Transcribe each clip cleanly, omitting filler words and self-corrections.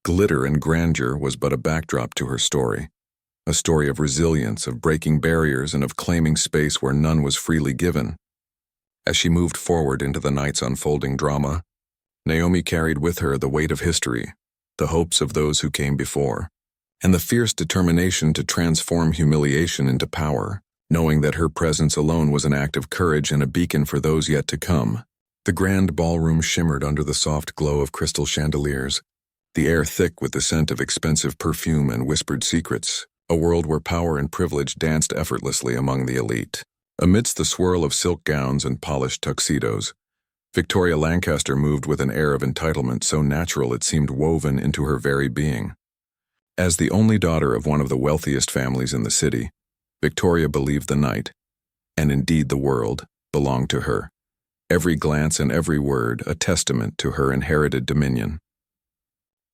Glitter and grandeur was but a backdrop to her story, a story of resilience, of breaking barriers, and of claiming space where none was freely given. As she moved forward into the night's unfolding drama, Naomi carried with her the weight of history, the hopes of those who came before, and the fierce determination to transform humiliation into power, knowing that her presence alone was an act of courage and a beacon for those yet to come. The grand ballroom shimmered under the soft glow of crystal chandeliers, the air thick with the scent of expensive perfume and whispered secrets, a world where power and privilege danced effortlessly among the elite. Amidst the swirl of silk gowns and polished tuxedos, Victoria Lancaster moved with an air of entitlement so natural it seemed woven into her very being. As the only daughter of one of the wealthiest families in the city, Victoria believed the night, and indeed the world, belonged to her. Every glance and every word a testament to her inherited dominion.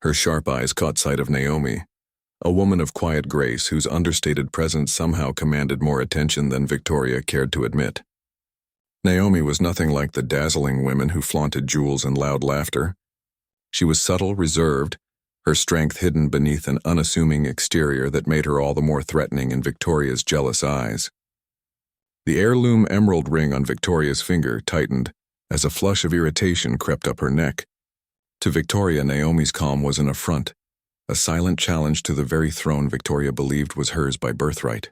Her sharp eyes caught sight of Naomi, a woman of quiet grace whose understated presence somehow commanded more attention than Victoria cared to admit. Naomi was nothing like the dazzling women who flaunted jewels and loud laughter. She was subtle, reserved, her strength hidden beneath an unassuming exterior that made her all the more threatening in Victoria's jealous eyes. The heirloom emerald ring on Victoria's finger tightened as a flush of irritation crept up her neck. To Victoria, Naomi's calm was an affront, a silent challenge to the very throne Victoria believed was hers by birthright.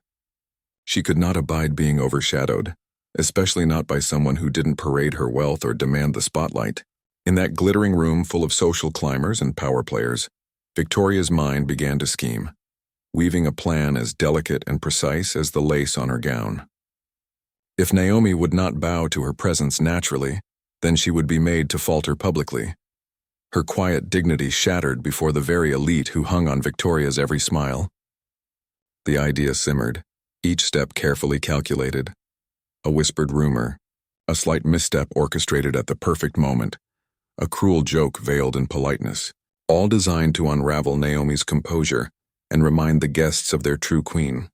She could not abide being overshadowed, especially not by someone who didn't parade her wealth or demand the spotlight. In that glittering room full of social climbers and power players, Victoria's mind began to scheme, weaving a plan as delicate and precise as the lace on her gown. If Naomi would not bow to her presence naturally, then she would be made to falter publicly. Her quiet dignity shattered before the very elite who hung on Victoria's every smile. The idea simmered, each step carefully calculated. A whispered rumor, a slight misstep orchestrated at the perfect moment, a cruel joke veiled in politeness, all designed to unravel Naomi's composure and remind the guests of their true queen.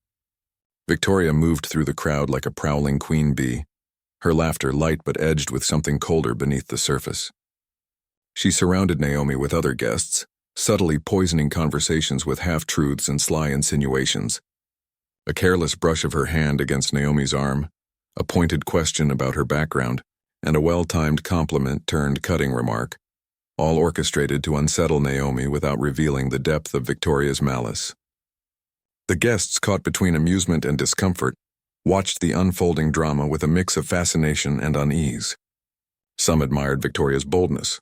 Victoria moved through the crowd like a prowling queen bee, her laughter light but edged with something colder beneath the surface. She surrounded Naomi with other guests, subtly poisoning conversations with half-truths and sly insinuations. A careless brush of her hand against Naomi's arm, a pointed question about her background, and a well-timed compliment turned cutting remark, all orchestrated to unsettle Naomi without revealing the depth of Victoria's malice. The guests, caught between amusement and discomfort, watched the unfolding drama with a mix of fascination and unease. Some admired Victoria's boldness,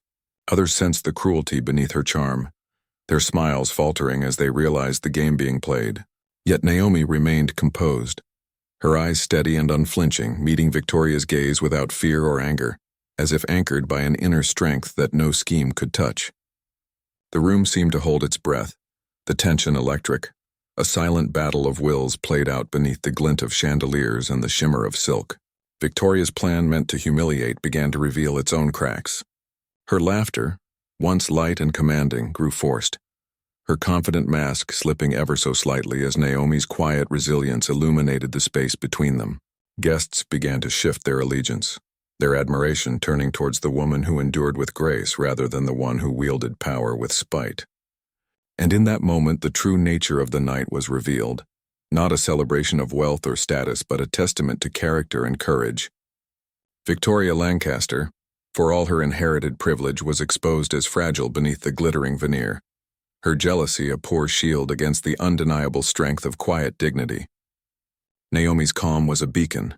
others sensed the cruelty beneath her charm, their smiles faltering as they realized the game being played. Yet Naomi remained composed, her eyes steady and unflinching, meeting Victoria's gaze without fear or anger, as if anchored by an inner strength that no scheme could touch. The room seemed to hold its breath, the tension electric, a silent battle of wills played out beneath the glint of chandeliers and the shimmer of silk. Victoria's plan meant to humiliate began to reveal its own cracks. Her laughter, once light and commanding, grew forced, her confident mask slipping ever so slightly as Naomi's quiet resilience illuminated the space between them. Guests began to shift their allegiance, their admiration turning towards the woman who endured with grace rather than the one who wielded power with spite. And in that moment the true nature of the night was revealed, not a celebration of wealth or status but a testament to character and courage. Victoria Lancaster, for all her inherited privilege, was exposed as fragile beneath the glittering veneer, her jealousy a poor shield against the undeniable strength of quiet dignity. Naomi's calm was a beacon,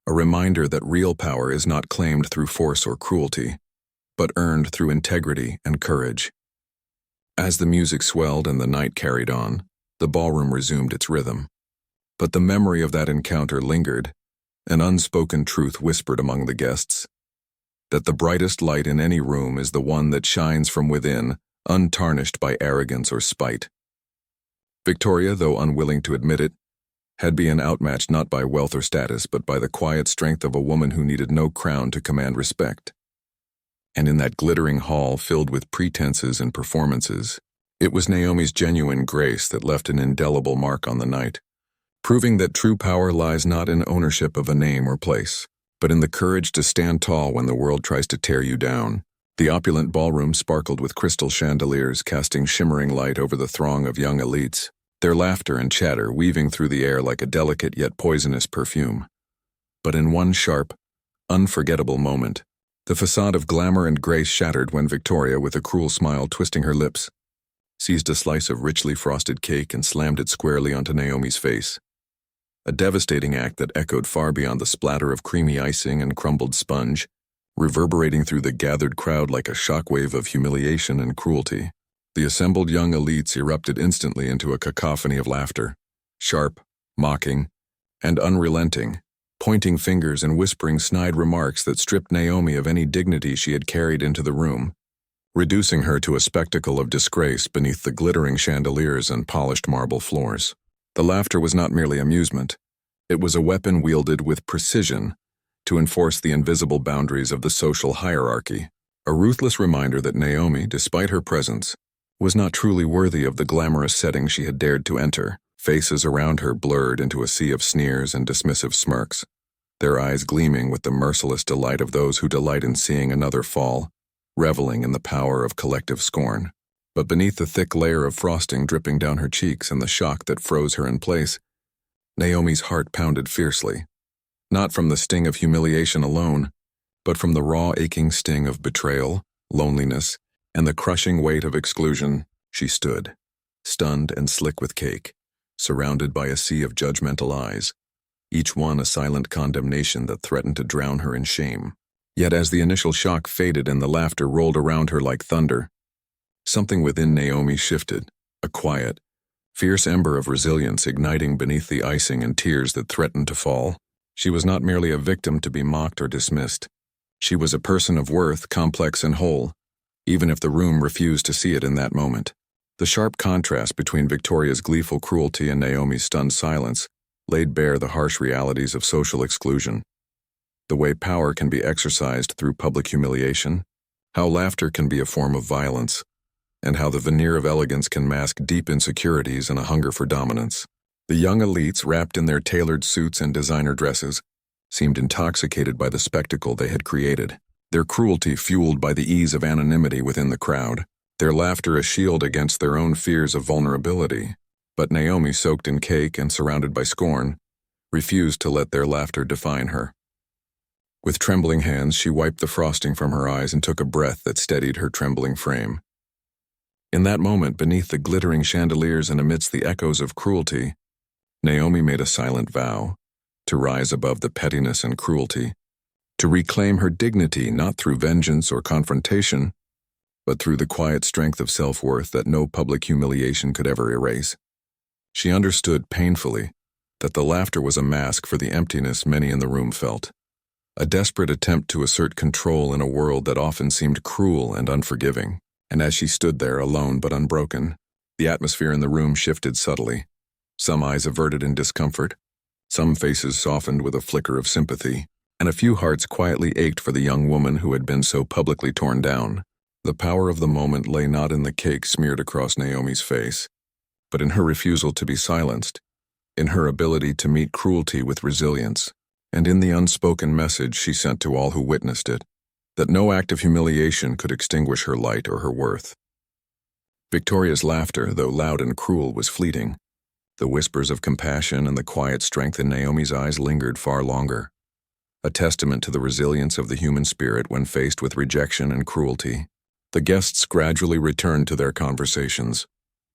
a reminder that real power is not claimed through force or cruelty, but earned through integrity and courage. As the music swelled and the night carried on, the ballroom resumed its rhythm. But the memory of that encounter lingered, an unspoken truth whispered among the guests, that the brightest light in any room is the one that shines from within, untarnished by arrogance or spite. Victoria, though unwilling to admit it, had been outmatched not by wealth or status but by the quiet strength of a woman who needed no crown to command respect. And in that glittering hall filled with pretenses and performances, it was Naomi's genuine grace that left an indelible mark on the night, proving that true power lies not in ownership of a name or place, but in the courage to stand tall when the world tries to tear you down. The opulent ballroom sparkled with crystal chandeliers casting shimmering light over the throng of young elites, their laughter and chatter weaving through the air like a delicate yet poisonous perfume. But in one sharp, unforgettable moment, the facade of glamour and grace shattered when Victoria, with a cruel smile twisting her lips, seized a slice of richly frosted cake and slammed it squarely onto Naomi's face. A devastating act that echoed far beyond the splatter of creamy icing and crumbled sponge, reverberating through the gathered crowd like a shockwave of humiliation and cruelty. The assembled young elites erupted instantly into a cacophony of laughter, sharp, mocking, and unrelenting, pointing fingers and whispering snide remarks that stripped Naomi of any dignity she had carried into the room, reducing her to a spectacle of disgrace beneath the glittering chandeliers and polished marble floors. The laughter was not merely amusement. It was a weapon wielded with precision to enforce the invisible boundaries of the social hierarchy, a ruthless reminder that Naomi, despite her presence, was not truly worthy of the glamorous setting she had dared to enter. Faces around her blurred into a sea of sneers and dismissive smirks, their eyes gleaming with the merciless delight of those who delight in seeing another fall, reveling in the power of collective scorn. But beneath the thick layer of frosting dripping down her cheeks and the shock that froze her in place, Naomi's heart pounded fiercely, not from the sting of humiliation alone, but from the raw, aching sting of betrayal, loneliness, and the crushing weight of exclusion. She stood, stunned and slick with cake, surrounded by a sea of judgmental eyes, each one a silent condemnation that threatened to drown her in shame. Yet as the initial shock faded and the laughter rolled around her like thunder, something within Naomi shifted, a quiet, fierce ember of resilience igniting beneath the icing and tears that threatened to fall. She was not merely a victim to be mocked or dismissed. She was a person of worth, complex and whole, even if the room refused to see it in that moment. The sharp contrast between Victoria's gleeful cruelty and Naomi's stunned silence laid bare the harsh realities of social exclusion. The way power can be exercised through public humiliation, how laughter can be a form of violence, and how the veneer of elegance can mask deep insecurities and a hunger for dominance. The young elites, wrapped in their tailored suits and designer dresses, seemed intoxicated by the spectacle they had created, their cruelty fueled by the ease of anonymity within the crowd, their laughter a shield against their own fears of vulnerability. But Naomi, soaked in cake and surrounded by scorn, refused to let their laughter define her. With trembling hands, she wiped the frosting from her eyes and took a breath that steadied her trembling frame. In that moment, beneath the glittering chandeliers and amidst the echoes of cruelty, Naomi made a silent vow to rise above the pettiness and cruelty, to reclaim her dignity not through vengeance or confrontation, but through the quiet strength of self-worth that no public humiliation could ever erase. She understood painfully that the laughter was a mask for the emptiness many in the room felt, a desperate attempt to assert control in a world that often seemed cruel and unforgiving. And as she stood there, alone but unbroken, the atmosphere in the room shifted subtly. Some eyes averted in discomfort, some faces softened with a flicker of sympathy, and a few hearts quietly ached for the young woman who had been so publicly torn down. The power of the moment lay not in the cake smeared across Naomi's face, but in her refusal to be silenced, in her ability to meet cruelty with resilience, and in the unspoken message she sent to all who witnessed it, that no act of humiliation could extinguish her light or her worth. Victoria's laughter, though loud and cruel, was fleeting. The whispers of compassion and the quiet strength in Naomi's eyes lingered far longer, a testament to the resilience of the human spirit when faced with rejection and cruelty. The guests gradually returned to their conversations.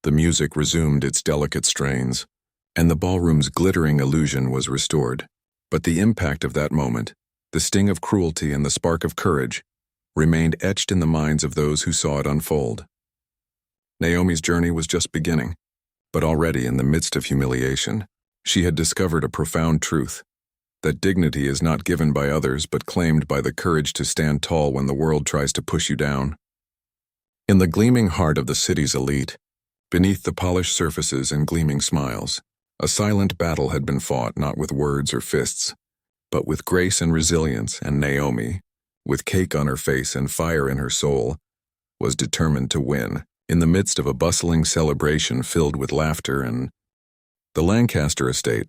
The music resumed its delicate strains, and the ballroom's glittering illusion was restored. But the impact of that moment, the sting of cruelty and the spark of courage, remained etched in the minds of those who saw it unfold. Naomi's journey was just beginning, but already in the midst of humiliation, she had discovered a profound truth, that dignity is not given by others but claimed by the courage to stand tall when the world tries to push you down. In the gleaming heart of the city's elite, beneath the polished surfaces and gleaming smiles, a silent battle had been fought not with words or fists, but with grace and resilience, and Naomi, with cake on her face and fire in her soul, was determined to win. In the midst of a bustling celebration filled with laughter and the Lancaster estate,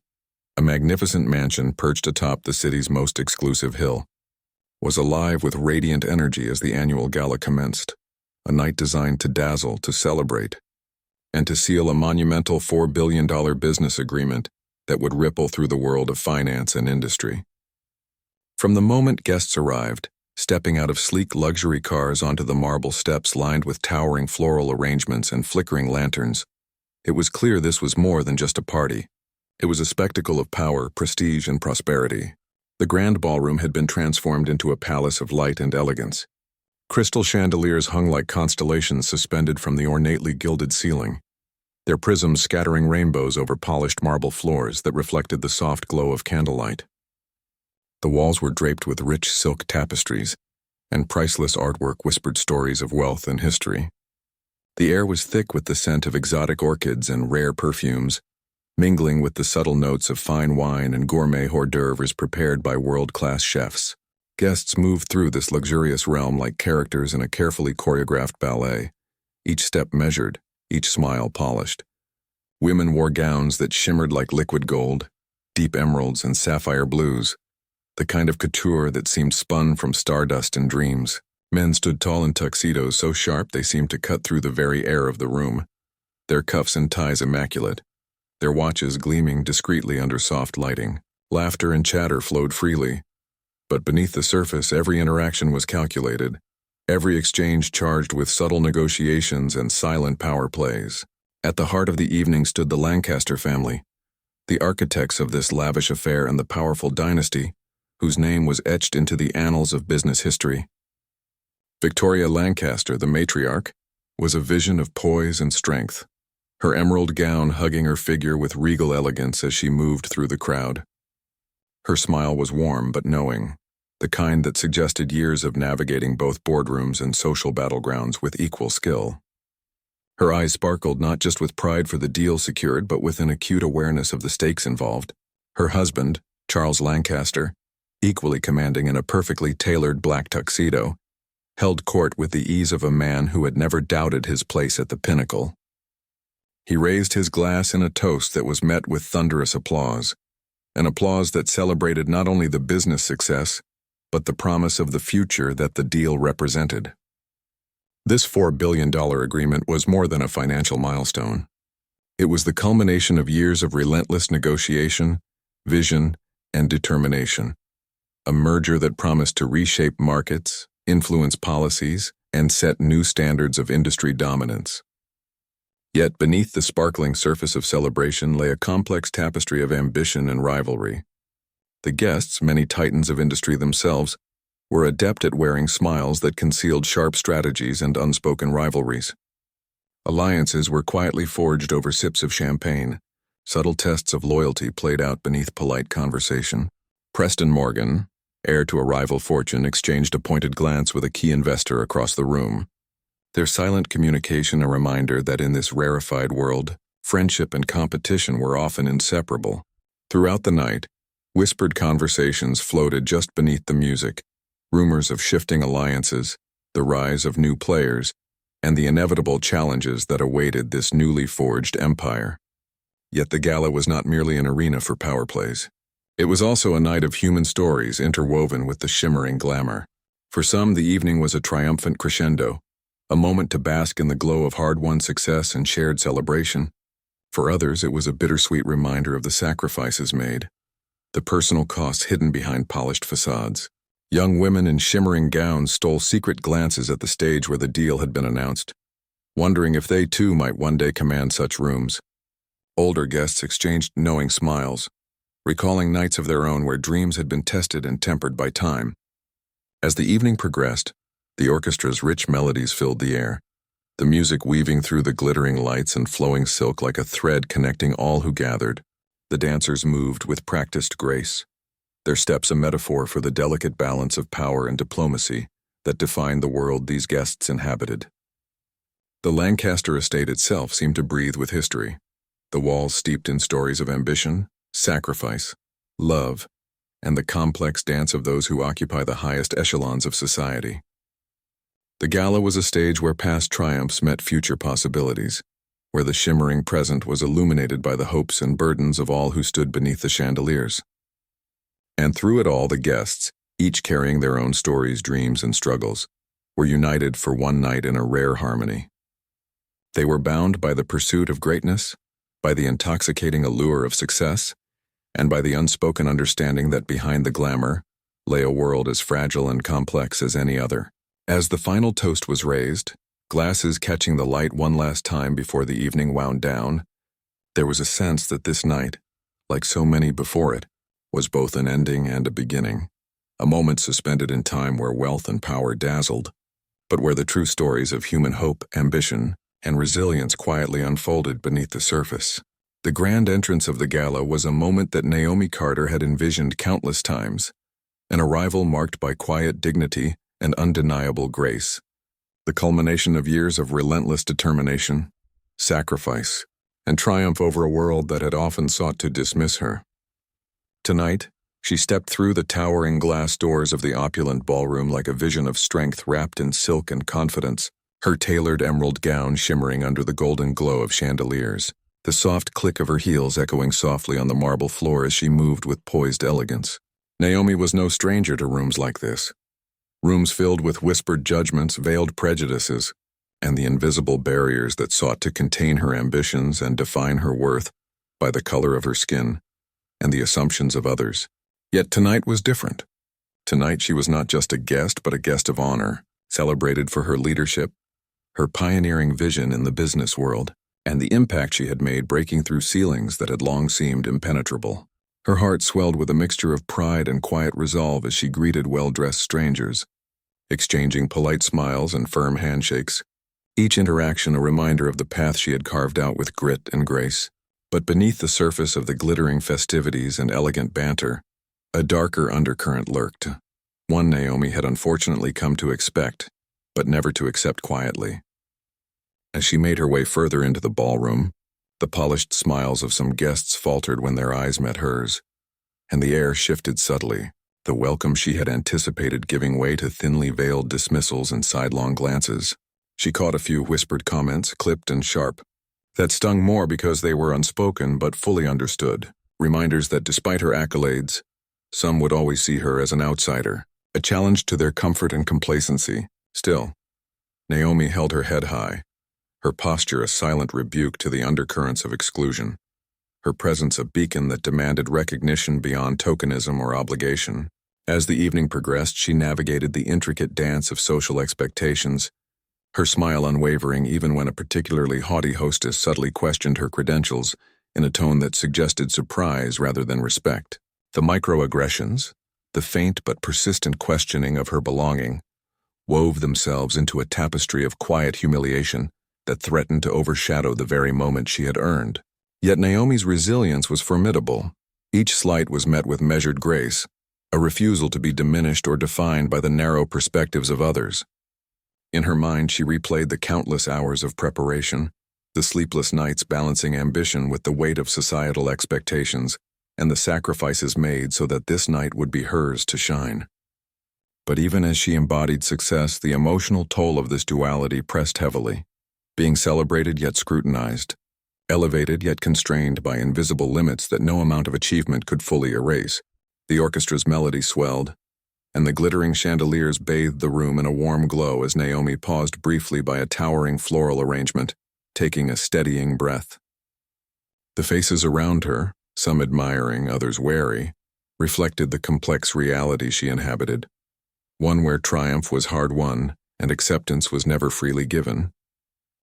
a magnificent mansion perched atop the city's most exclusive hill. was alive with radiant energy as the annual gala commenced, a night designed to dazzle, to celebrate, and to seal a monumental $4 billion business agreement that would ripple through the world of finance and industry. From the moment guests arrived, stepping out of sleek luxury cars onto the marble steps lined with towering floral arrangements and flickering lanterns, it was clear this was more than just a party. It was a spectacle of power, prestige, and prosperity. The grand ballroom had been transformed into a palace of light and elegance. Crystal chandeliers hung like constellations suspended from the ornately gilded ceiling, their prisms scattering rainbows over polished marble floors that reflected the soft glow of candlelight. The walls were draped with rich silk tapestries, and priceless artwork whispered stories of wealth and history. The air was thick with the scent of exotic orchids and rare perfumes, mingling with the subtle notes of fine wine and gourmet hors d'oeuvres prepared by world-class chefs. Guests moved through this luxurious realm like characters in a carefully choreographed ballet, each step measured, each smile polished. Women wore gowns that shimmered like liquid gold, deep emeralds and sapphire blues, the kind of couture that seemed spun from stardust and dreams. Men stood tall in tuxedos so sharp they seemed to cut through the very air of the room, their cuffs and ties immaculate, their watches gleaming discreetly under soft lighting. Laughter and chatter flowed freely, but beneath the surface every interaction was calculated, every exchange charged with subtle negotiations and silent power plays. At the heart of the evening stood the Lancaster family, the architects of this lavish affair and the powerful dynasty, whose name was etched into the annals of business history. Victoria Lancaster, the matriarch, was a vision of poise and strength, her emerald gown hugging her figure with regal elegance as she moved through the crowd. Her smile was warm but knowing, the kind that suggested years of navigating both boardrooms and social battlegrounds with equal skill. Her eyes sparkled not just with pride for the deal secured, but with an acute awareness of the stakes involved. Her husband, Charles Lancaster, equally commanding in a perfectly tailored black tuxedo, held court with the ease of a man who had never doubted his place at the pinnacle. He raised his glass in a toast that was met with thunderous applause, an applause that celebrated not only the business success, but the promise of the future that the deal represented. This $4 billion agreement was more than a financial milestone. It was the culmination of years of relentless negotiation, vision, and determination, a merger that promised to reshape markets, influence policies, and set new standards of industry dominance. Yet beneath the sparkling surface of celebration lay a complex tapestry of ambition and rivalry. The guests, many titans of industry themselves, were adept at wearing smiles that concealed sharp strategies and unspoken rivalries. Alliances were quietly forged over sips of champagne, subtle tests of loyalty played out beneath polite conversation. Preston Morgan, heir to a rival fortune, exchanged a pointed glance with a key investor across the room, their silent communication a reminder that in this rarefied world, friendship and competition were often inseparable. Throughout the night, whispered conversations floated just beneath the music, rumors of shifting alliances, the rise of new players, and the inevitable challenges that awaited this newly forged empire. Yet the gala was not merely an arena for power plays. It was also a night of human stories interwoven with the shimmering glamour. For some, the evening was a triumphant crescendo, a moment to bask in the glow of hard-won success and shared celebration. For others, it was a bittersweet reminder of the sacrifices made, the personal costs hidden behind polished facades. Young women in shimmering gowns stole secret glances at the stage where the deal had been announced, wondering if they too might one day command such rooms. Older guests exchanged knowing smiles, recalling nights of their own where dreams had been tested and tempered by time. As the evening progressed, the orchestra's rich melodies filled the air, the music weaving through the glittering lights and flowing silk like a thread connecting all who gathered. The dancers moved with practiced grace, their steps a metaphor for the delicate balance of power and diplomacy that defined the world these guests inhabited. The Lancaster estate itself seemed to breathe with history, the walls steeped in stories of ambition, sacrifice, love, and the complex dance of those who occupy the highest echelons of society. The gala was a stage where past triumphs met future possibilities, where the shimmering present was illuminated by the hopes and burdens of all who stood beneath the chandeliers. And through it all, the guests, each carrying their own stories, dreams, and struggles, were united for one night in a rare harmony. They were bound by the pursuit of greatness, by the intoxicating allure of success, and by the unspoken understanding that behind the glamour lay a world as fragile and complex as any other. As the final toast was raised, glasses catching the light one last time before the evening wound down, there was a sense that this night, like so many before it, was both an ending and a beginning, a moment suspended in time where wealth and power dazzled, but where the true stories of human hope, ambition, and resilience quietly unfolded beneath the surface. The grand entrance of the gala was a moment that Naomi Carter had envisioned countless times, an arrival marked by quiet dignity and undeniable grace, the culmination of years of relentless determination, sacrifice, and triumph over a world that had often sought to dismiss her. Tonight, she stepped through the towering glass doors of the opulent ballroom like a vision of strength wrapped in silk and confidence, her tailored emerald gown shimmering under the golden glow of chandeliers, the soft click of her heels echoing softly on the marble floor as she moved with poised elegance. Naomi was no stranger to rooms like this, rooms filled with whispered judgments, veiled prejudices, and the invisible barriers that sought to contain her ambitions and define her worth by the color of her skin and the assumptions of others. Yet tonight was different. Tonight she was not just a guest, but a guest of honor, celebrated for her leadership, her pioneering vision in the business world, and the impact she had made breaking through ceilings that had long seemed impenetrable. Her heart swelled with a mixture of pride and quiet resolve as she greeted well-dressed strangers, exchanging polite smiles and firm handshakes, each interaction a reminder of the path she had carved out with grit and grace. But beneath the surface of the glittering festivities and elegant banter, a darker undercurrent lurked, one Naomi had unfortunately come to expect, but never to accept quietly. As she made her way further into the ballroom, the polished smiles of some guests faltered when their eyes met hers, and the air shifted subtly, the welcome she had anticipated giving way to thinly veiled dismissals and sidelong glances. She caught a few whispered comments, clipped and sharp, that stung more because they were unspoken but fully understood, reminders that despite her accolades, some would always see her as an outsider, a challenge to their comfort and complacency. Still, Naomi held her head high, her posture a silent rebuke to the undercurrents of exclusion, her presence a beacon that demanded recognition beyond tokenism or obligation. As the evening progressed, she navigated the intricate dance of social expectations, her smile unwavering even when a particularly haughty hostess subtly questioned her credentials in a tone that suggested surprise rather than respect. The microaggressions, the faint but persistent questioning of her belonging, wove themselves into a tapestry of quiet humiliation that threatened to overshadow the very moment she had earned. Yet Naomi's resilience was formidable. Each slight was met with measured grace, a refusal to be diminished or defined by the narrow perspectives of others. In her mind, she replayed the countless hours of preparation, the sleepless nights balancing ambition with the weight of societal expectations, and the sacrifices made so that this night would be hers to shine. But even as she embodied success, the emotional toll of this duality pressed heavily, being celebrated yet scrutinized, elevated yet constrained by invisible limits that no amount of achievement could fully erase. The orchestra's melody swelled, and the glittering chandeliers bathed the room in a warm glow as Naomi paused briefly by a towering floral arrangement, taking a steadying breath. The faces around her, some admiring, others wary, reflected the complex reality she inhabited, one where triumph was hard won and acceptance was never freely given.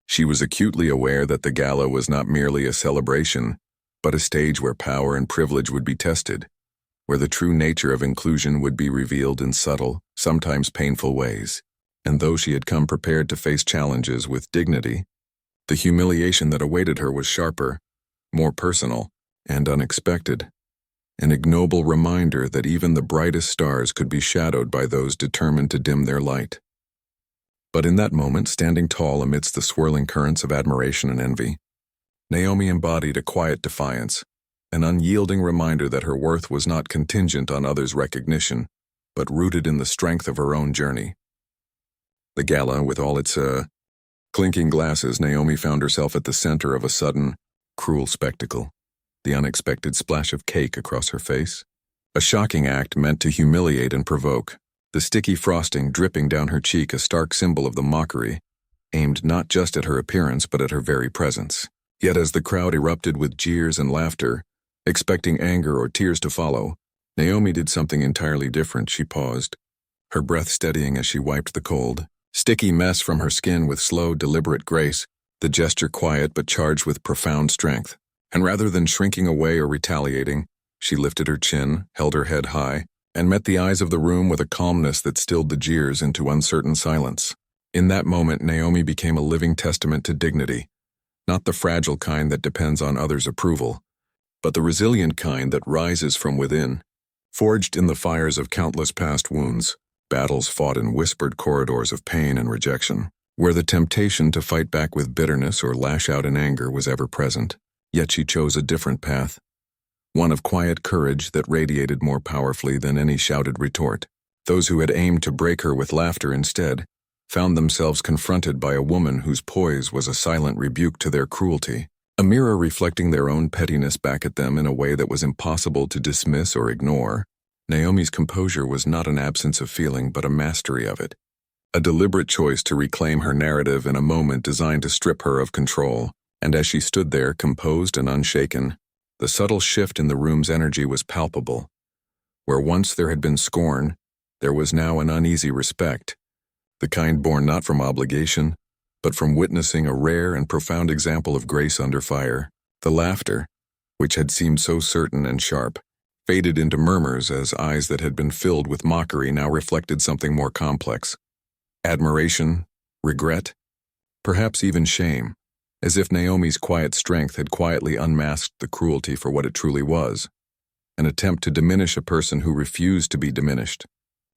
She was acutely aware that the gala was not merely a celebration, but a stage where power and privilege would be tested, where the true nature of inclusion would be revealed in subtle, sometimes painful ways. And though she had come prepared to face challenges with dignity, the humiliation that awaited her was sharper, more personal, and unexpected, an ignoble reminder that even the brightest stars could be shadowed by those determined to dim their light. But in that moment, standing tall amidst the swirling currents of admiration and envy, Naomi embodied a quiet defiance, an unyielding reminder that her worth was not contingent on others' recognition, but rooted in the strength of her own journey. The gala, with all its clinking glasses, Naomi found herself at the center of a sudden, cruel spectacle. The unexpected splash of cake across her face, a shocking act meant to humiliate and provoke, the sticky frosting dripping down her cheek a stark symbol of the mockery, aimed not just at her appearance but at her very presence. Yet as the crowd erupted with jeers and laughter, expecting anger or tears to follow, Naomi did something entirely different. She paused, her breath steadying as she wiped the cold, sticky mess from her skin with slow, deliberate grace, the gesture quiet but charged with profound strength. And rather than shrinking away or retaliating, she lifted her chin, held her head high, and met the eyes of the room with a calmness that stilled the jeers into uncertain silence. In that moment, Naomi became a living testament to dignity, not the fragile kind that depends on others' approval, but the resilient kind that rises from within. Forged in the fires of countless past wounds, battles fought in whispered corridors of pain and rejection, where the temptation to fight back with bitterness or lash out in anger was ever present. Yet she chose a different path, one of quiet courage that radiated more powerfully than any shouted retort. Those who had aimed to break her with laughter instead found themselves confronted by a woman whose poise was a silent rebuke to their cruelty, a mirror reflecting their own pettiness back at them in a way that was impossible to dismiss or ignore. Naomi's composure was not an absence of feeling but a mastery of it, a deliberate choice to reclaim her narrative in a moment designed to strip her of control. And as she stood there, composed and unshaken, the subtle shift in the room's energy was palpable. Where once there had been scorn, there was now an uneasy respect, the kind born not from obligation, but from witnessing a rare and profound example of grace under fire. The laughter, which had seemed so certain and sharp, faded into murmurs as eyes that had been filled with mockery now reflected something more complex. Admiration, regret, perhaps even shame. As if Naomi's quiet strength had quietly unmasked the cruelty for what it truly was, an attempt to diminish a person who refused to be diminished.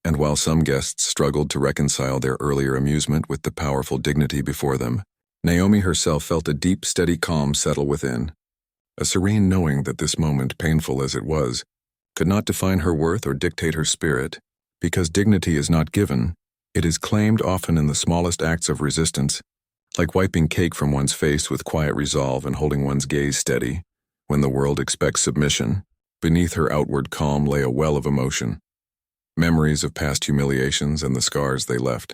And while some guests struggled to reconcile their earlier amusement with the powerful dignity before them, Naomi herself felt a deep, steady calm settle within, a serene knowing that this moment, painful as it was, could not define her worth or dictate her spirit, because dignity is not given, it is claimed often in the smallest acts of resistance, like wiping cake from one's face with quiet resolve and holding one's gaze steady when the world expects submission. Beneath her outward calm lay a well of emotion, memories of past humiliations and the scars they left.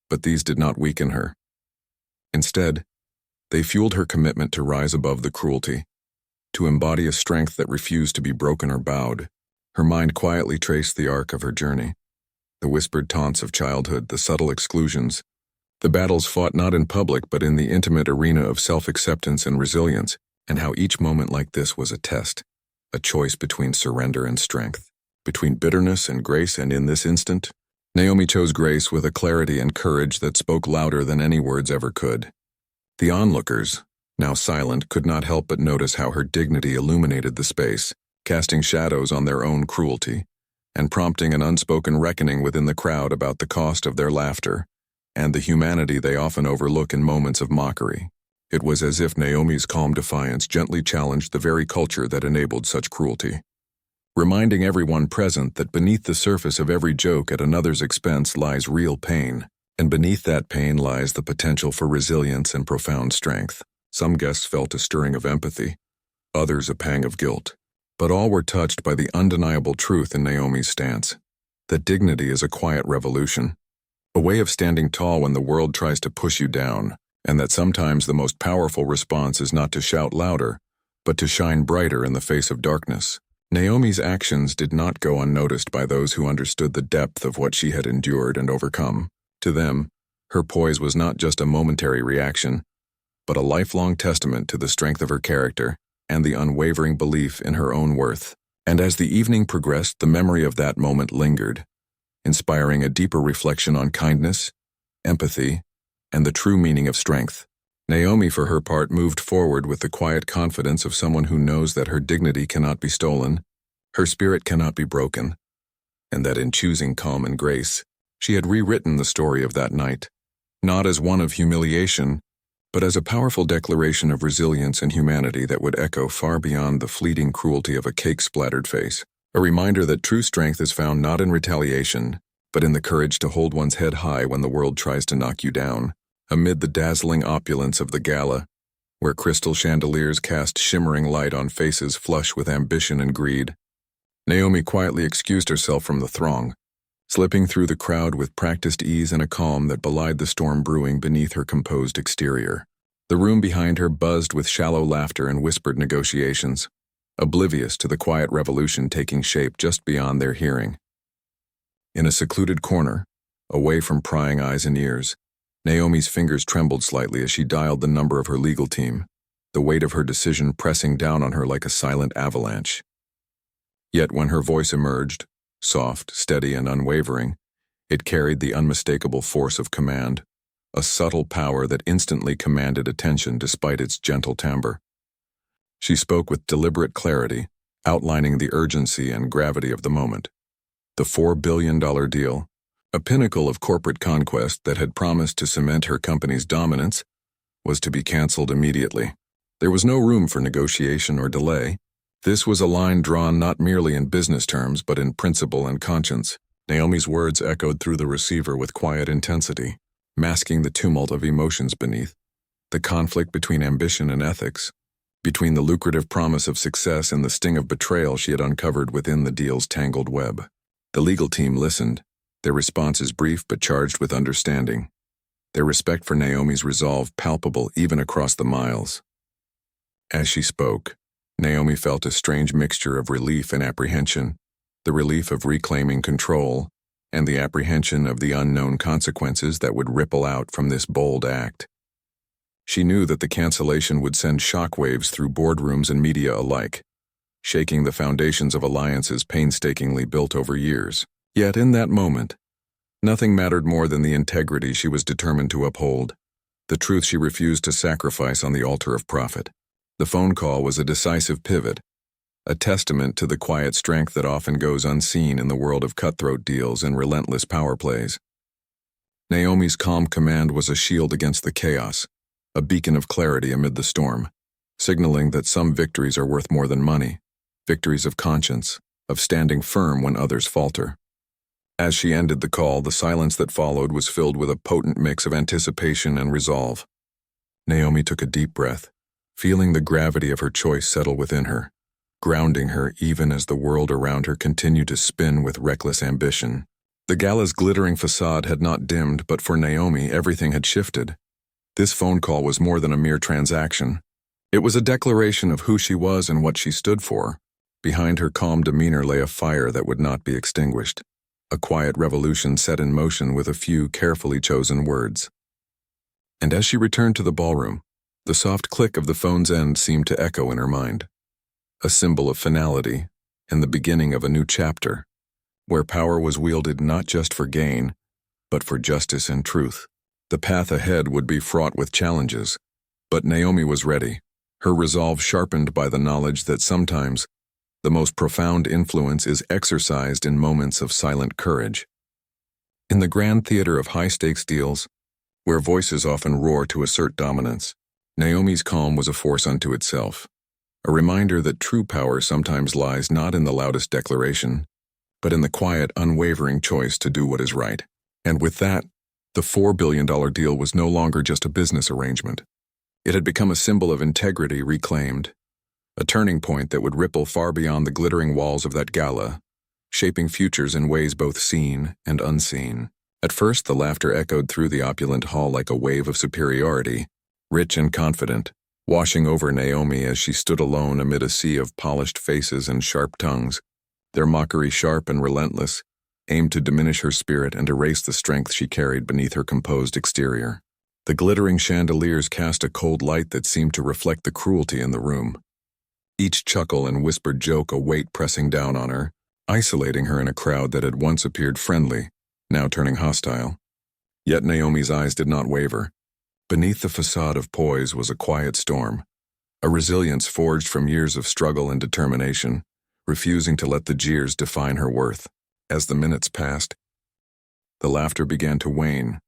But these did not weaken her. Instead, they fueled her commitment to rise above the cruelty, to embody a strength that refused to be broken or bowed. Her mind quietly traced the arc of her journey, the whispered taunts of childhood, the subtle exclusions, the battles fought not in public but in the intimate arena of self-acceptance and resilience, and how each moment like this was a test, a choice between surrender and strength, between bitterness and grace, and in this instant, Naomi chose grace with a clarity and courage that spoke louder than any words ever could. The onlookers, now silent, could not help but notice how her dignity illuminated the space, casting shadows on their own cruelty, and prompting an unspoken reckoning within the crowd about the cost of their laughter, and the humanity they often overlook in moments of mockery. It was as if Naomi's calm defiance gently challenged the very culture that enabled such cruelty, reminding everyone present that beneath the surface of every joke at another's expense lies real pain, and beneath that pain lies the potential for resilience and profound strength. Some guests felt a stirring of empathy, others a pang of guilt, but all were touched by the undeniable truth in Naomi's stance, that dignity is a quiet revolution, a way of standing tall when the world tries to push you down, and that sometimes the most powerful response is not to shout louder, but to shine brighter in the face of darkness. Naomi's actions did not go unnoticed by those who understood the depth of what she had endured and overcome. To them, her poise was not just a momentary reaction, but a lifelong testament to the strength of her character and the unwavering belief in her own worth. And as the evening progressed, the memory of that moment lingered, inspiring a deeper reflection on kindness, empathy, and the true meaning of strength. Naomi, for her part, moved forward with the quiet confidence of someone who knows that her dignity cannot be stolen, her spirit cannot be broken, and that in choosing calm and grace, she had rewritten the story of that night, not as one of humiliation, but as a powerful declaration of resilience and humanity that would echo far beyond the fleeting cruelty of a cake-splattered face. A reminder that true strength is found not in retaliation, but in the courage to hold one's head high when the world tries to knock you down. Amid the dazzling opulence of the gala, where crystal chandeliers cast shimmering light on faces flush with ambition and greed, Naomi quietly excused herself from the throng, slipping through the crowd with practiced ease and a calm that belied the storm brewing beneath her composed exterior. The room behind her buzzed with shallow laughter and whispered negotiations, oblivious to the quiet revolution taking shape just beyond their hearing. In a secluded corner, away from prying eyes and ears, Naomi's fingers trembled slightly as she dialed the number of her legal team, the weight of her decision pressing down on her like a silent avalanche. Yet when her voice emerged, soft, steady, and unwavering, it carried the unmistakable force of command, a subtle power that instantly commanded attention despite its gentle timbre. She spoke with deliberate clarity, outlining the urgency and gravity of the moment. The $4 billion deal, a pinnacle of corporate conquest that had promised to cement her company's dominance, was to be canceled immediately. There was no room for negotiation or delay. This was a line drawn not merely in business terms but in principle and conscience. Naomi's words echoed through the receiver with quiet intensity, masking the tumult of emotions beneath, the conflict between ambition and ethics, between the lucrative promise of success and the sting of betrayal she had uncovered within the deal's tangled web. The legal team listened, their responses brief but charged with understanding, their respect for Naomi's resolve palpable even across the miles. As she spoke, Naomi felt a strange mixture of relief and apprehension, the relief of reclaiming control, and the apprehension of the unknown consequences that would ripple out from this bold act. She knew that the cancellation would send shockwaves through boardrooms and media alike, shaking the foundations of alliances painstakingly built over years. Yet in that moment, nothing mattered more than the integrity she was determined to uphold, the truth she refused to sacrifice on the altar of profit. The phone call was a decisive pivot, a testament to the quiet strength that often goes unseen in the world of cutthroat deals and relentless power plays. Naomi's calm command was a shield against the chaos, a beacon of clarity amid the storm, signaling that some victories are worth more than money, victories of conscience, of standing firm when others falter. As she ended the call, the silence that followed was filled with a potent mix of anticipation and resolve. Naomi took a deep breath, feeling the gravity of her choice settle within her, grounding her even as the world around her continued to spin with reckless ambition. The Gala's glittering facade had not dimmed, but for Naomi, everything had shifted. This phone call was more than a mere transaction. It was a declaration of who she was and what she stood for. Behind her calm demeanor lay a fire that would not be extinguished, a quiet revolution set in motion with a few carefully chosen words. And as she returned to the ballroom, the soft click of the phone's end seemed to echo in her mind, a symbol of finality and the beginning of a new chapter, where power was wielded not just for gain, but for justice and truth. The path ahead would be fraught with challenges, but Naomi was ready, her resolve sharpened by the knowledge that sometimes the most profound influence is exercised in moments of silent courage. In the grand theater of high-stakes deals, where voices often roar to assert dominance, Naomi's calm was a force unto itself, a reminder that true power sometimes lies not in the loudest declaration, but in the quiet, unwavering choice to do what is right. And with that, the $4 billion deal was no longer just a business arrangement. It had become a symbol of integrity reclaimed, a turning point that would ripple far beyond the glittering walls of that gala, shaping futures in ways both seen and unseen. At first, the laughter echoed through the opulent hall like a wave of superiority, rich and confident, washing over Naomi as she stood alone amid a sea of polished faces and sharp tongues, their mockery sharp and relentless, aimed to diminish her spirit and erase the strength she carried beneath her composed exterior. The glittering chandeliers cast a cold light that seemed to reflect the cruelty in the room. Each chuckle and whispered joke a weight pressing down on her, isolating her in a crowd that had once appeared friendly, now turning hostile. Yet Naomi's eyes did not waver. Beneath the facade of poise was a quiet storm, a resilience forged from years of struggle and determination, refusing to let the jeers define her worth. As the minutes passed, the laughter began to wane,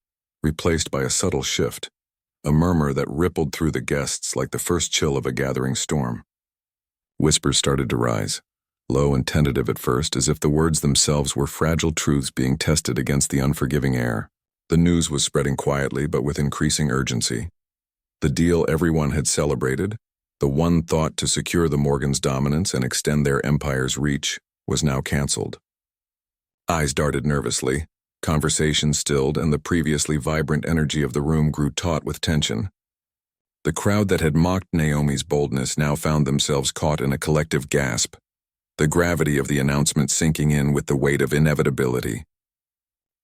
replaced by a subtle shift, a murmur that rippled through the guests like the first chill of a gathering storm. Whispers started to rise, low and tentative at first, as if the words themselves were fragile truths being tested against the unforgiving air. The news was spreading quietly but with increasing urgency. The deal everyone had celebrated, the one thought to secure the Morgans' dominance and extend their empire's reach, was now cancelled. Eyes darted nervously, conversation stilled, and the previously vibrant energy of the room grew taut with tension. The crowd that had mocked Naomi's boldness now found themselves caught in a collective gasp, the gravity of the announcement sinking in with the weight of inevitability.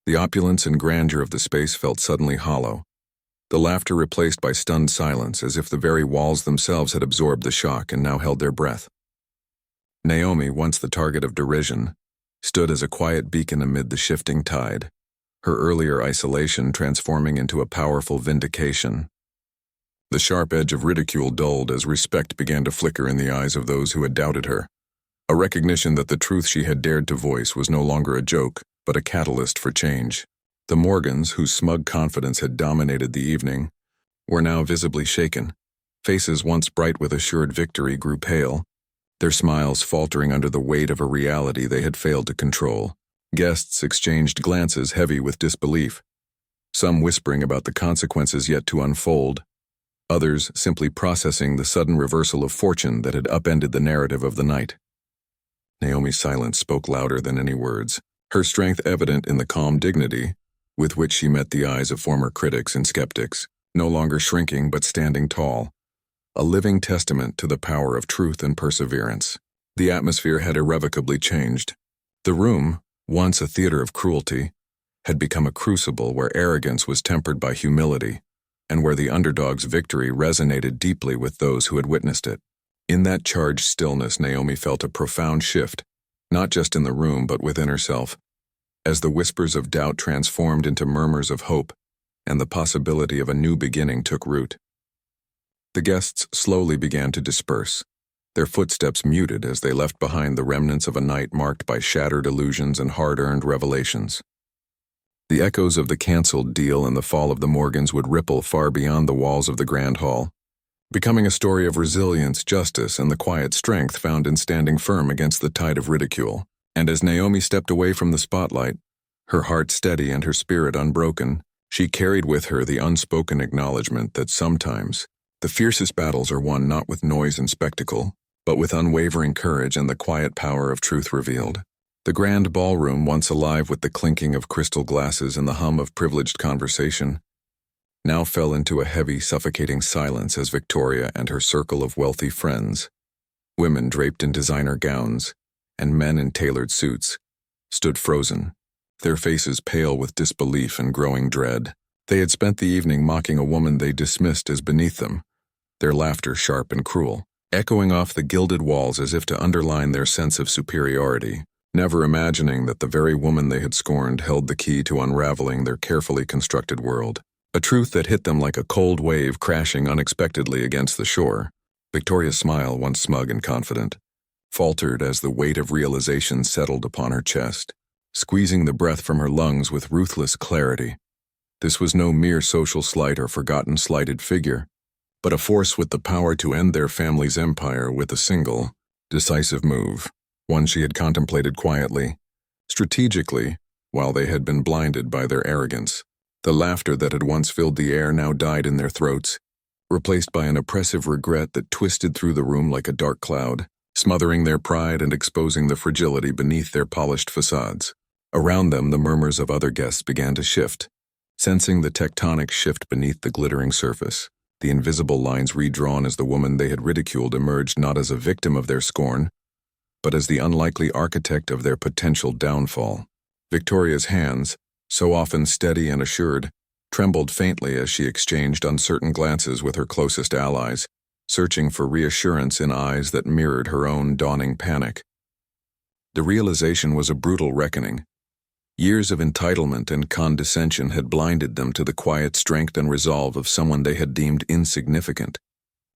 The opulence and grandeur of the space felt suddenly hollow, the laughter replaced by stunned silence, as if the very walls themselves had absorbed the shock and now held their breath. Naomi, once the target of derision, stood as a quiet beacon amid the shifting tide, her earlier isolation transforming into a powerful vindication. The sharp edge of ridicule dulled as respect began to flicker in the eyes of those who had doubted her, a recognition that the truth she had dared to voice was no longer a joke, but a catalyst for change. The Morgans, whose smug confidence had dominated the evening, were now visibly shaken. Faces once bright with assured victory grew pale, their smiles faltering under the weight of a reality they had failed to control. Guests exchanged glances heavy with disbelief, some whispering about the consequences yet to unfold, others simply processing the sudden reversal of fortune that had upended the narrative of the night. Naomi's silence spoke louder than any words, her strength evident in the calm dignity with which she met the eyes of former critics and skeptics, no longer shrinking but standing tall, a living testament to the power of truth and perseverance. The atmosphere had irrevocably changed. The room, once a theater of cruelty, had become a crucible where arrogance was tempered by humility, and where the underdog's victory resonated deeply with those who had witnessed it. In that charged stillness, Naomi felt a profound shift, not just in the room but within herself, as the whispers of doubt transformed into murmurs of hope, and the possibility of a new beginning took root. The guests slowly began to disperse, their footsteps muted as they left behind the remnants of a night marked by shattered illusions and hard-earned revelations. The echoes of the cancelled deal and the fall of the Morgans would ripple far beyond the walls of the Grand Hall, becoming a story of resilience, justice, and the quiet strength found in standing firm against the tide of ridicule. And as Naomi stepped away from the spotlight, her heart steady and her spirit unbroken, she carried with her the unspoken acknowledgement that sometimes the fiercest battles are won not with noise and spectacle, but with unwavering courage and the quiet power of truth revealed. The grand ballroom, once alive with the clinking of crystal glasses and the hum of privileged conversation, now fell into a heavy, suffocating silence as Victoria and her circle of wealthy friends, women draped in designer gowns, and men in tailored suits, stood frozen, their faces pale with disbelief and growing dread. They had spent the evening mocking a woman they dismissed as beneath them, their laughter sharp and cruel, echoing off the gilded walls as if to underline their sense of superiority, never imagining that the very woman they had scorned held the key to unraveling their carefully constructed world. A truth that hit them like a cold wave crashing unexpectedly against the shore. Victoria's smile, once smug and confident, faltered as the weight of realization settled upon her chest, squeezing the breath from her lungs with ruthless clarity. This was no mere social slight or forgotten slighted figure, but a force with the power to end their family's empire with a single, decisive move, one she had contemplated quietly, strategically, while they had been blinded by their arrogance. The laughter that had once filled the air now died in their throats, replaced by an oppressive regret that twisted through the room like a dark cloud, smothering their pride and exposing the fragility beneath their polished facades. Around them, the murmurs of other guests began to shift, sensing the tectonic shift beneath the glittering surface. The invisible lines redrawn as the woman they had ridiculed emerged not as a victim of their scorn, but as the unlikely architect of their potential downfall. Victoria's hands, so often steady and assured, trembled faintly as she exchanged uncertain glances with her closest allies, searching for reassurance in eyes that mirrored her own dawning panic. The realization was a brutal reckoning. Years of entitlement and condescension had blinded them to the quiet strength and resolve of someone they had deemed insignificant,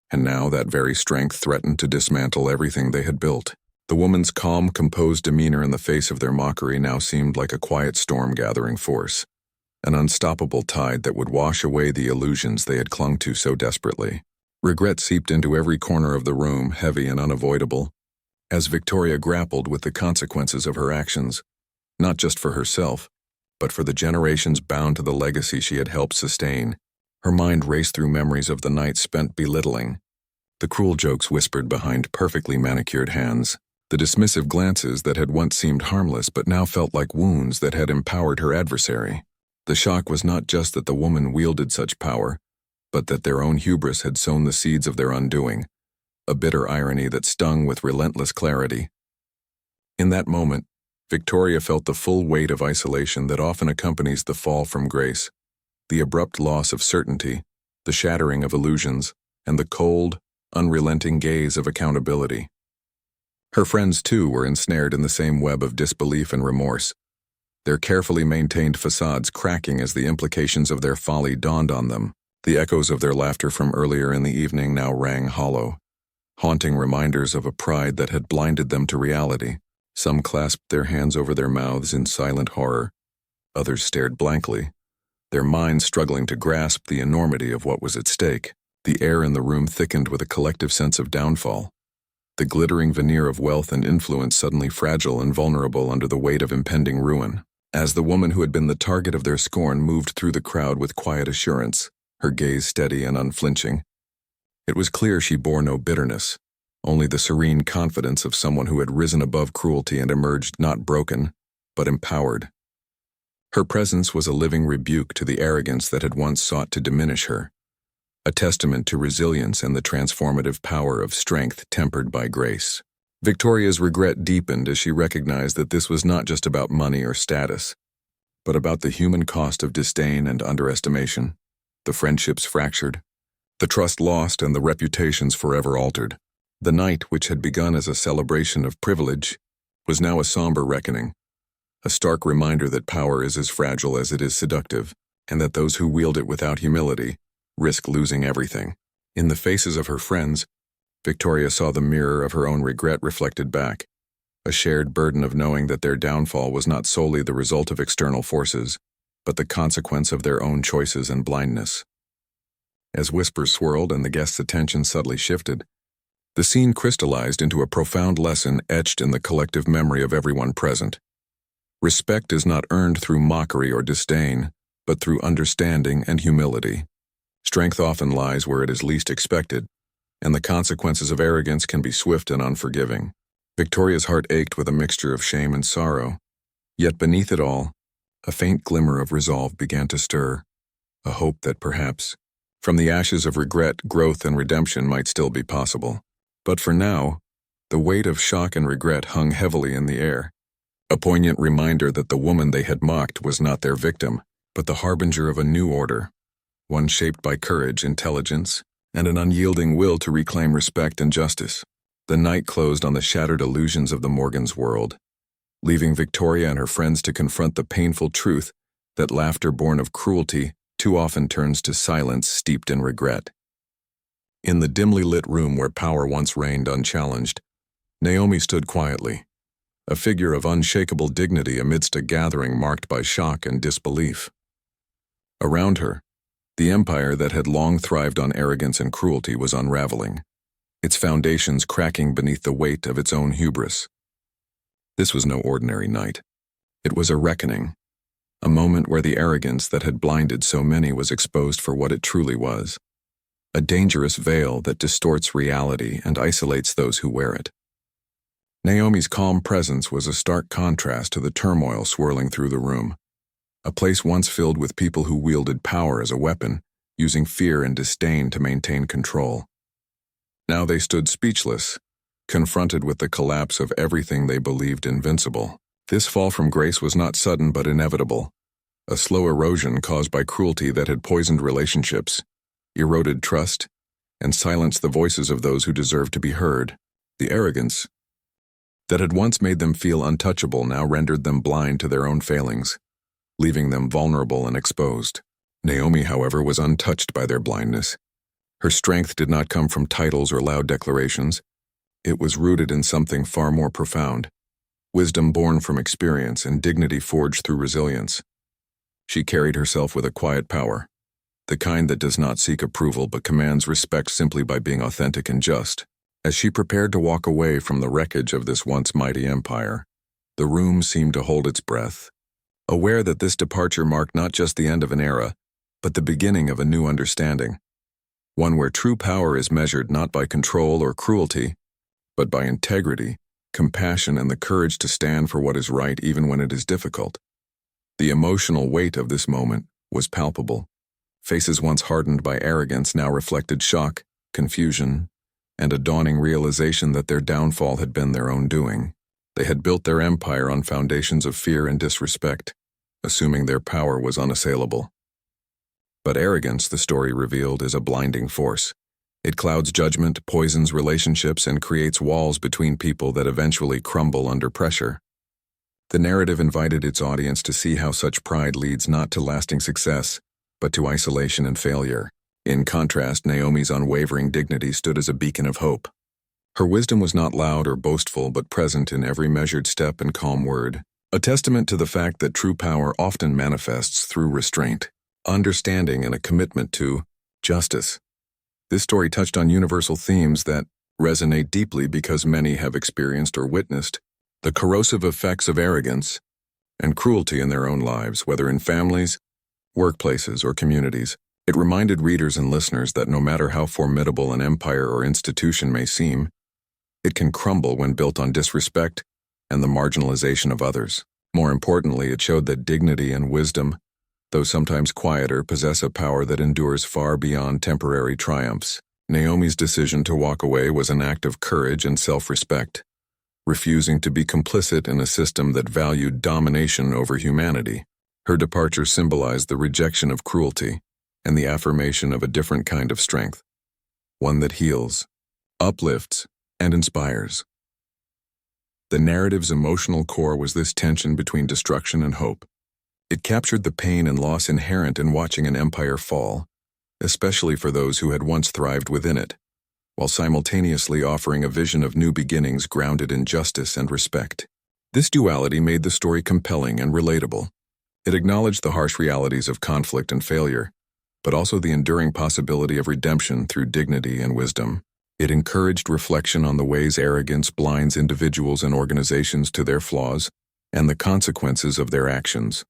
and now that very strength threatened to dismantle everything they had built. The woman's calm, composed demeanor in the face of their mockery now seemed like a quiet storm gathering force, an unstoppable tide that would wash away the illusions they had clung to so desperately. Regret seeped into every corner of the room, heavy and unavoidable, as Victoria grappled with the consequences of her actions, not just for herself, but for the generations bound to the legacy she had helped sustain. Her mind raced through memories of the night spent belittling, the cruel jokes whispered behind perfectly manicured hands, The dismissive glances that had once seemed harmless but now felt like wounds that had empowered her adversary. The shock was not just that the woman wielded such power, but that their own hubris had sown the seeds of their undoing, a bitter irony that stung with relentless clarity. In that moment, Victoria felt the full weight of isolation that often accompanies the fall from grace, the abrupt loss of certainty, the shattering of illusions, and the cold, unrelenting gaze of accountability. Her friends, too, were ensnared in the same web of disbelief and remorse, their carefully maintained facades cracking as the implications of their folly dawned on them. The echoes of their laughter from earlier in the evening now rang hollow, haunting reminders of a pride that had blinded them to reality. Some clasped their hands over their mouths in silent horror, others stared blankly, their minds struggling to grasp the enormity of what was at stake. The air in the room thickened with a collective sense of downfall, the glittering veneer of wealth and influence suddenly fragile and vulnerable under the weight of impending ruin. As the woman who had been the target of their scorn moved through the crowd with quiet assurance, her gaze steady and unflinching, it was clear she bore no bitterness, only the serene confidence of someone who had risen above cruelty and emerged not broken, but empowered. Her presence was a living rebuke to the arrogance that had once sought to diminish her, a testament to resilience and the transformative power of strength tempered by grace. Victoria's regret deepened as she recognized that this was not just about money or status, but about the human cost of disdain and underestimation, the friendships fractured, the trust lost, and the reputations forever altered. The night, which had begun as a celebration of privilege, was now a somber reckoning, a stark reminder that power is as fragile as it is seductive, and that those who wield it without humility risk losing everything. In the faces of her friends, Victoria saw the mirror of her own regret reflected back, a shared burden of knowing that their downfall was not solely the result of external forces, but the consequence of their own choices and blindness. As whispers swirled and the guests' attention subtly shifted, the scene crystallized into a profound lesson etched in the collective memory of everyone present. Respect is not earned through mockery or disdain, but through understanding and humility. Strength often lies where it is least expected, and the consequences of arrogance can be swift and unforgiving. Victoria's heart ached with a mixture of shame and sorrow, yet beneath it all, a faint glimmer of resolve began to stir, a hope that perhaps, from the ashes of regret, growth and redemption might still be possible. But for now, the weight of shock and regret hung heavily in the air, a poignant reminder that the woman they had mocked was not their victim, but the harbinger of a new order, one shaped by courage, intelligence, and an unyielding will to reclaim respect and justice. The night closed on the shattered illusions of the Morgans' world, leaving Victoria and her friends to confront the painful truth that laughter born of cruelty too often turns to silence steeped in regret. In the dimly lit room where power once reigned unchallenged, Naomi stood quietly, a figure of unshakable dignity amidst a gathering marked by shock and disbelief. Around her, the empire that had long thrived on arrogance and cruelty was unraveling, its foundations cracking beneath the weight of its own hubris. This was no ordinary night. It was a reckoning, a moment where the arrogance that had blinded so many was exposed for what it truly was, a dangerous veil that distorts reality and isolates those who wear it. Naomi's calm presence was a stark contrast to the turmoil swirling through the room, a place once filled with people who wielded power as a weapon, using fear and disdain to maintain control. Now they stood speechless, confronted with the collapse of everything they believed invincible. This fall from grace was not sudden but inevitable, a slow erosion caused by cruelty that had poisoned relationships, eroded trust, and silenced the voices of those who deserved to be heard. The arrogance that had once made them feel untouchable now rendered them blind to their own failings, leaving them vulnerable and exposed. Naomi, however, was untouched by their blindness. Her strength did not come from titles or loud declarations. It was rooted in something far more profound, wisdom born from experience and dignity forged through resilience. She carried herself with a quiet power, the kind that does not seek approval but commands respect simply by being authentic and just. As she prepared to walk away from the wreckage of this once mighty empire, the room seemed to hold its breath, aware that this departure marked not just the end of an era, but the beginning of a new understanding, one where true power is measured not by control or cruelty, but by integrity, compassion, and the courage to stand for what is right even when it is difficult. The emotional weight of this moment was palpable. Faces once hardened by arrogance now reflected shock, confusion, and a dawning realization that their downfall had been their own doing. They had built their empire on foundations of fear and disrespect, assuming their power was unassailable. But arrogance, the story revealed, is a blinding force. It clouds judgment, poisons relationships, and creates walls between people that eventually crumble under pressure. The narrative invited its audience to see how such pride leads not to lasting success, but to isolation and failure. In contrast, Naomi's unwavering dignity stood as a beacon of hope. Her wisdom was not loud or boastful, but present in every measured step and calm word, a testament to the fact that true power often manifests through restraint, understanding, and a commitment to justice. This story touched on universal themes that resonate deeply because many have experienced or witnessed the corrosive effects of arrogance and cruelty in their own lives, whether in families, workplaces, or communities. It reminded readers and listeners that no matter how formidable an empire or institution may seem, it can crumble when built on disrespect and the marginalization of others. More importantly, it showed that dignity and wisdom, though sometimes quieter, possess a power that endures far beyond temporary triumphs. Naomi's decision to walk away was an act of courage and self-respect, refusing to be complicit in a system that valued domination over humanity. Her departure symbolized the rejection of cruelty and the affirmation of a different kind of strength, one that heals, uplifts, and inspires. The narrative's emotional core was this tension between destruction and hope. It captured the pain and loss inherent in watching an empire fall, especially for those who had once thrived within it, while simultaneously offering a vision of new beginnings grounded in justice and respect. This duality made the story compelling and relatable. It acknowledged the harsh realities of conflict and failure, but also the enduring possibility of redemption through dignity and wisdom. It encouraged reflection on the ways arrogance blinds individuals and organizations to their flaws and the consequences of their actions.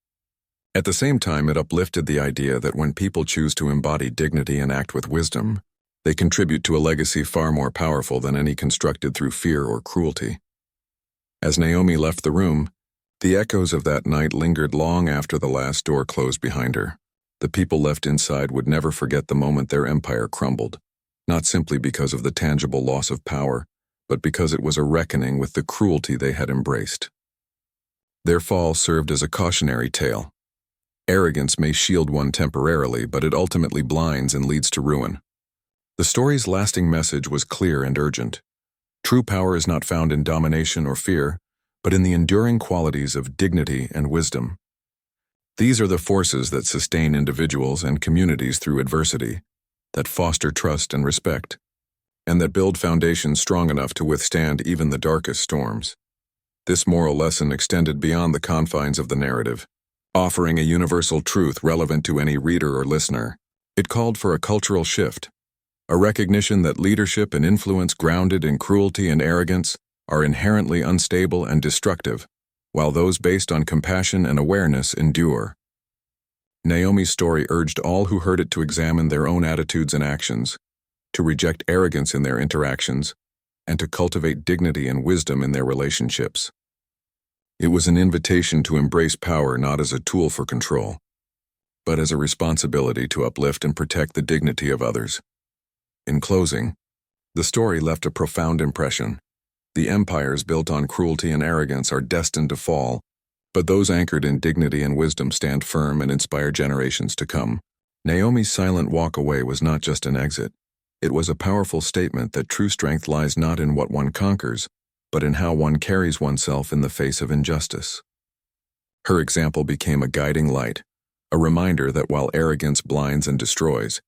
At the same time, it uplifted the idea that when people choose to embody dignity and act with wisdom, they contribute to a legacy far more powerful than any constructed through fear or cruelty. As Naomi left the room, the echoes of that night lingered long after the last door closed behind her. The people left inside would never forget the moment their empire crumbled, not simply because of the tangible loss of power, but because it was a reckoning with the cruelty they had embraced. Their fall served as a cautionary tale. Arrogance may shield one temporarily, but it ultimately blinds and leads to ruin. The story's lasting message was clear and urgent. True power is not found in domination or fear, but in the enduring qualities of dignity and wisdom. These are the forces that sustain individuals and communities through adversity, that foster trust and respect, and that build foundations strong enough to withstand even the darkest storms. This moral lesson extended beyond the confines of the narrative, offering a universal truth relevant to any reader or listener. It called for a cultural shift, a recognition that leadership and influence grounded in cruelty and arrogance are inherently unstable and destructive, while those based on compassion and awareness endure. Naomi's story urged all who heard it to examine their own attitudes and actions, to reject arrogance in their interactions, and to cultivate dignity and wisdom in their relationships. It was an invitation to embrace power not as a tool for control, but as a responsibility to uplift and protect the dignity of others. In closing, the story left a profound impression. The empires built on cruelty and arrogance are destined to fall, but those anchored in dignity and wisdom stand firm and inspire generations to come. Naomi's silent walk away was not just an exit. It was a powerful statement that true strength lies not in what one conquers, but in how one carries oneself in the face of injustice. Her example became a guiding light, a reminder that while arrogance blinds and destroys,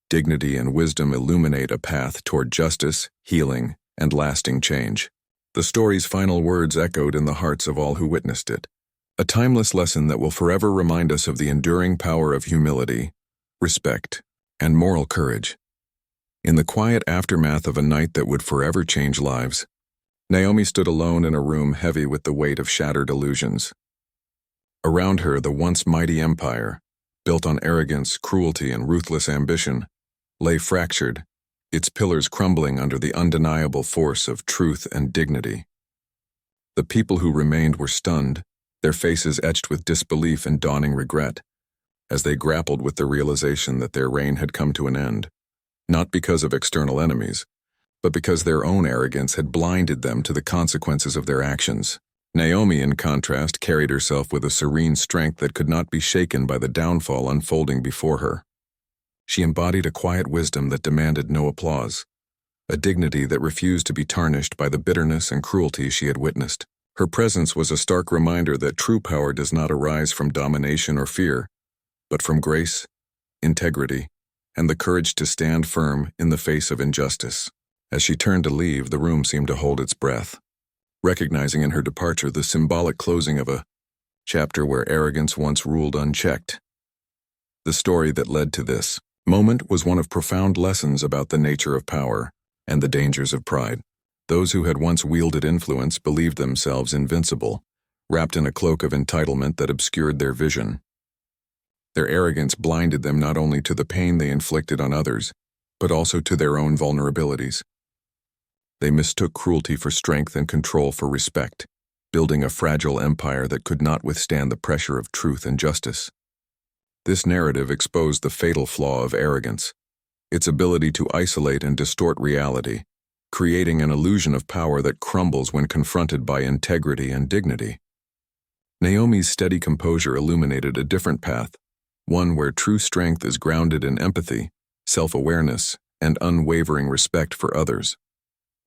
dignity and wisdom illuminate a path toward justice, healing, and lasting change. The story's final words echoed in the hearts of all who witnessed it, a timeless lesson that will forever remind us of the enduring power of humility, respect, and moral courage. In the quiet aftermath of a night that would forever change lives, Naomi stood alone in a room heavy with the weight of shattered illusions. Around her, the once mighty empire, built on arrogance, cruelty, and ruthless ambition, lay fractured, its pillars crumbling under the undeniable force of truth and dignity. The people who remained were stunned, their faces etched with disbelief and dawning regret, as they grappled with the realization that their reign had come to an end, not because of external enemies, but because their own arrogance had blinded them to the consequences of their actions. Naomi, in contrast, carried herself with a serene strength that could not be shaken by the downfall unfolding before her. She embodied a quiet wisdom that demanded no applause, a dignity that refused to be tarnished by the bitterness and cruelty she had witnessed. Her presence was a stark reminder that true power does not arise from domination or fear, but from grace, integrity, and the courage to stand firm in the face of injustice. As she turned to leave, the room seemed to hold its breath, recognizing in her departure the symbolic closing of a chapter where arrogance once ruled unchecked. The story that led to this moment was one of profound lessons about the nature of power and the dangers of pride. Those who had once wielded influence believed themselves invincible, wrapped in a cloak of entitlement that obscured their vision. Their arrogance blinded them not only to the pain they inflicted on others, but also to their own vulnerabilities. They mistook cruelty for strength and control for respect, building a fragile empire that could not withstand the pressure of truth and justice. This narrative exposed the fatal flaw of arrogance, its ability to isolate and distort reality, creating an illusion of power that crumbles when confronted by integrity and dignity. Naomi's steady composure illuminated a different path, one where true strength is grounded in empathy, self-awareness, and unwavering respect for others.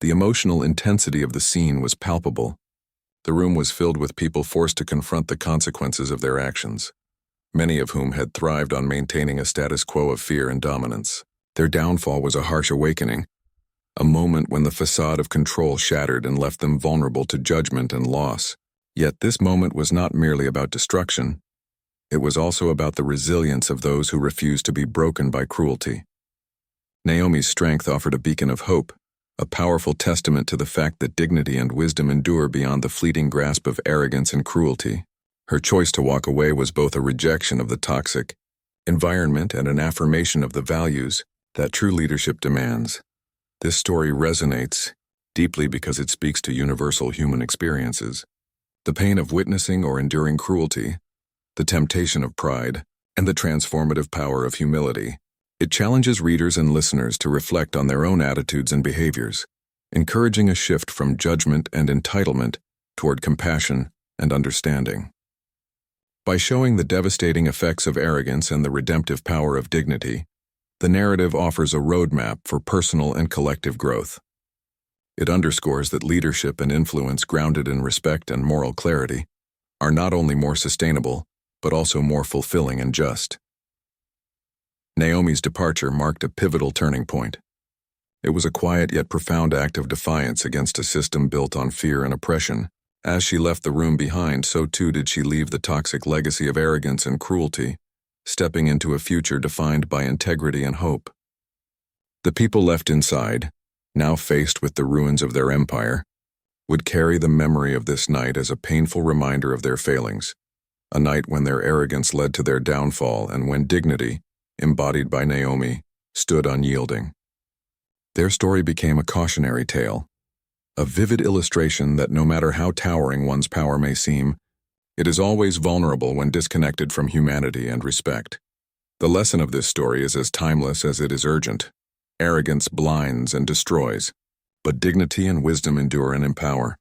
The emotional intensity of the scene was palpable. The room was filled with people forced to confront the consequences of their actions, many of whom had thrived on maintaining a status quo of fear and dominance. Their downfall was a harsh awakening, a moment when the facade of control shattered and left them vulnerable to judgment and loss. Yet this moment was not merely about destruction. It was also about the resilience of those who refused to be broken by cruelty. Naomi's strength offered a beacon of hope, a powerful testament to the fact that dignity and wisdom endure beyond the fleeting grasp of arrogance and cruelty. Her choice to walk away was both a rejection of the toxic environment and an affirmation of the values that true leadership demands. This story resonates deeply because it speaks to universal human experiences: the pain of witnessing or enduring cruelty, the temptation of pride, and the transformative power of humility. It challenges readers and listeners to reflect on their own attitudes and behaviors, encouraging a shift from judgment and entitlement toward compassion and understanding. By showing the devastating effects of arrogance and the redemptive power of dignity, the narrative offers a roadmap for personal and collective growth. It underscores that leadership and influence grounded in respect and moral clarity are not only more sustainable, but also more fulfilling and just. Naomi's departure marked a pivotal turning point. It was a quiet yet profound act of defiance against a system built on fear and oppression. As she left the room behind, so too did she leave the toxic legacy of arrogance and cruelty, stepping into a future defined by integrity and hope. The people left inside, now faced with the ruins of their empire, would carry the memory of this night as a painful reminder of their failings, a night when their arrogance led to their downfall and when dignity, embodied by Naomi, stood unyielding. Their story became a cautionary tale, a vivid illustration that no matter how towering one's power may seem, it is always vulnerable when disconnected from humanity and respect. The lesson of this story is as timeless as it is urgent. Arrogance blinds and destroys, but dignity and wisdom endure and empower.